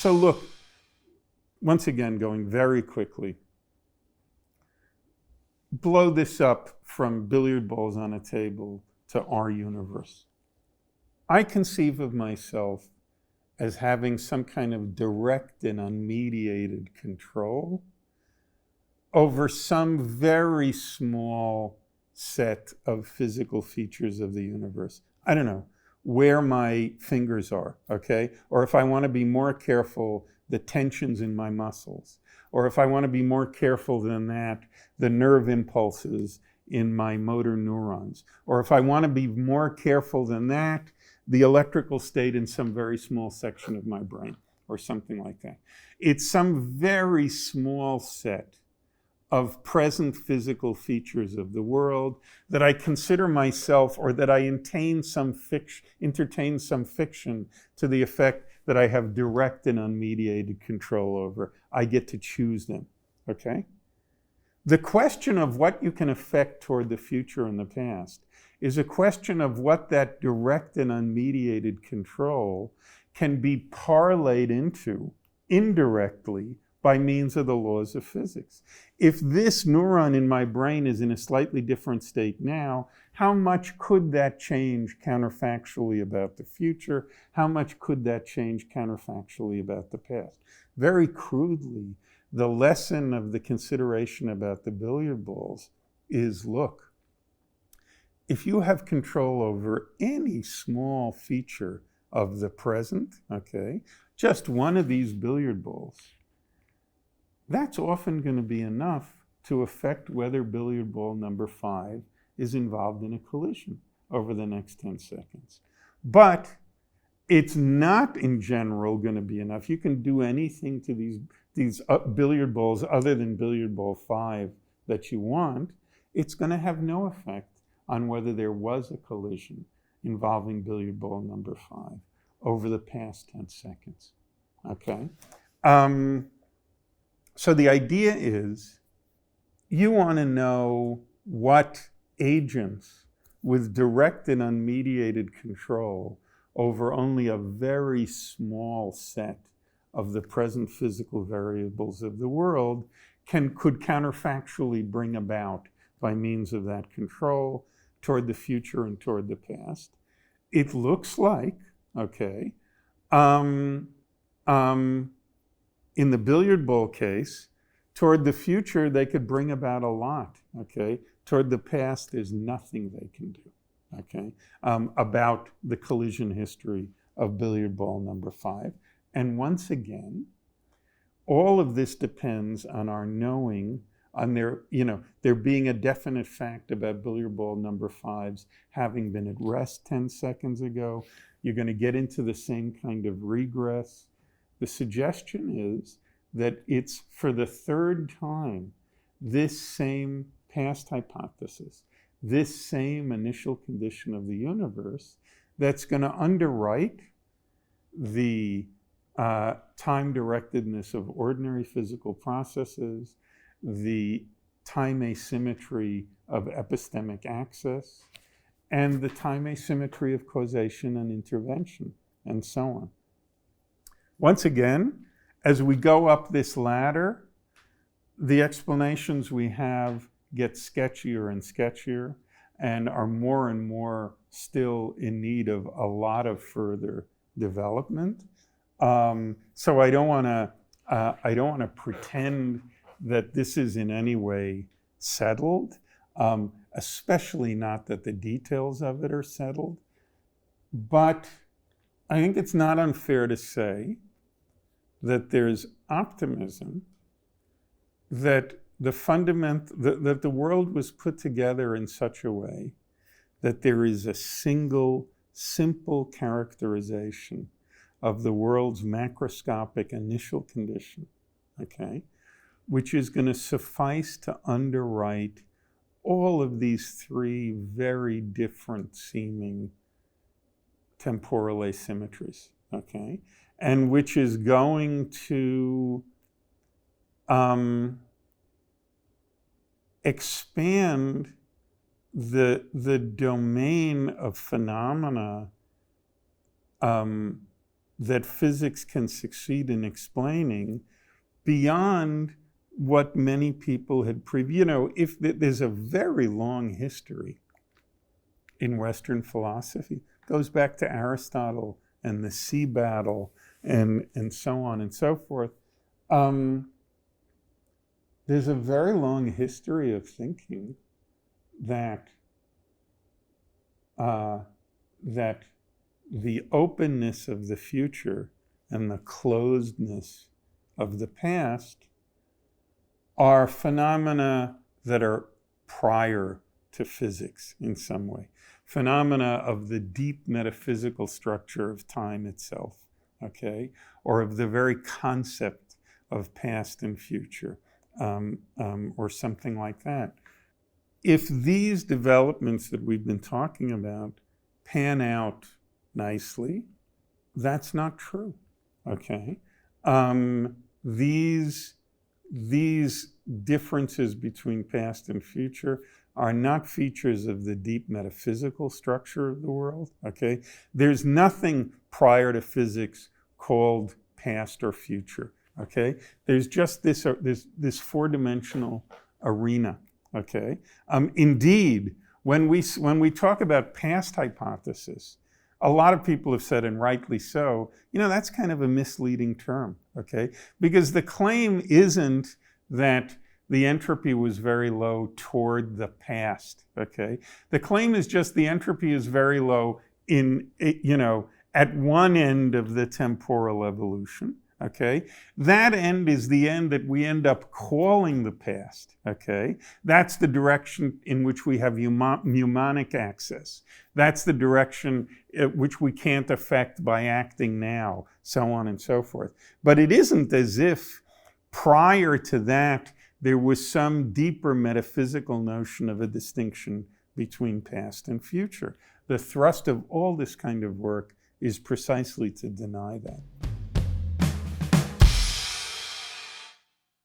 So look, once again, going very quickly, blow this up from billiard balls on a table to our universe. I conceive of myself as having some kind of direct and unmediated control over some very small set of physical features of the universe. I don't know where my fingers are, okay? Or if I want to be more careful, the tensions in my muscles. Or if I want to be more careful than that, the nerve impulses in my motor neurons. Or if I want to be more careful than that, the electrical state in some very small section of my brain, or something like that. It's some very small set of present physical features of the world that I consider myself, or that I entertain some fiction to the effect that I have direct and unmediated control over. I get to choose them, okay? The question of what you can affect toward the future and the past is a question of what that direct and unmediated control can be parlayed into indirectly by means of the laws of physics. If this neuron in my brain is in a slightly different state now, how much could that change counterfactually about the future? How much could that change counterfactually about the past? Very crudely, the lesson of the consideration about the billiard balls is, look, if you have control over any small feature of the present, okay, just one of these billiard balls, that's often going to be enough to affect whether billiard ball number 5 is involved in a collision over the next 10 seconds. But it's not in general going to be enough. You can do anything to these billiard balls other than billiard ball 5 that you want. It's going to have no effect on whether there was a collision involving billiard ball number 5 over the past 10 seconds, okay? So the idea is, you want to know what agents with direct and unmediated control over only a very small set of the present physical variables of the world could counterfactually bring about by means of that control toward the future and toward the past. It looks like, okay, in the billiard ball case, toward the future, they could bring about a lot, okay? Toward the past, there's nothing they can do, okay, about the collision history of billiard ball number 5. And once again, all of this depends on our knowing, on there being a definite fact about billiard ball number 5's having been at rest 10 seconds ago. You're going to get into the same kind of regress. The suggestion is that it's for the third time this same past hypothesis, this same initial condition of the universe that's going to underwrite the time-directedness of ordinary physical processes, the time asymmetry of epistemic access, and the time asymmetry of causation and intervention, and so on. Once again, as we go up this ladder, the explanations we have get sketchier and sketchier and are more and more still in need of a lot of further development. So I don't want to pretend that this is in any way settled, especially not that the details of it are settled. But I think it's not unfair to say that there's optimism that that the world was put together in such a way that there is a single, simple characterization of the world's macroscopic initial condition, okay, which is going to suffice to underwrite all of these three very different seeming temporal asymmetries, okay, and which is going to expand the domain of phenomena that physics can succeed in explaining beyond what many people had if there's a very long history in Western philosophy, it goes back to Aristotle and the sea battle and so on and so forth. There's a very long history of thinking that that the openness of the future and the closedness of the past are phenomena that are prior to physics in some way, phenomena of the deep metaphysical structure of time itself, okay, or of the very concept of past and future, or something like that. If these developments that we've been talking about pan out nicely, that's not true, okay? These differences between past and future are not features of the deep metaphysical structure of the world, okay? There's nothing prior to physics called past or future, okay? There's just this four-dimensional arena, okay? Indeed, when we talk about past hypothesis, a lot of people have said, and rightly so, that's kind of a misleading term, okay? Because the claim isn't that the entropy was very low toward the past, okay? The claim is just the entropy is very low at one end of the temporal evolution, okay? That end is the end that we end up calling the past, okay? That's the direction in which we have mnemonic access. That's the direction which we can't affect by acting now, so on and so forth. But it isn't as if prior to that, there was some deeper metaphysical notion of a distinction between past and future. The thrust of all this kind of work is precisely to deny that.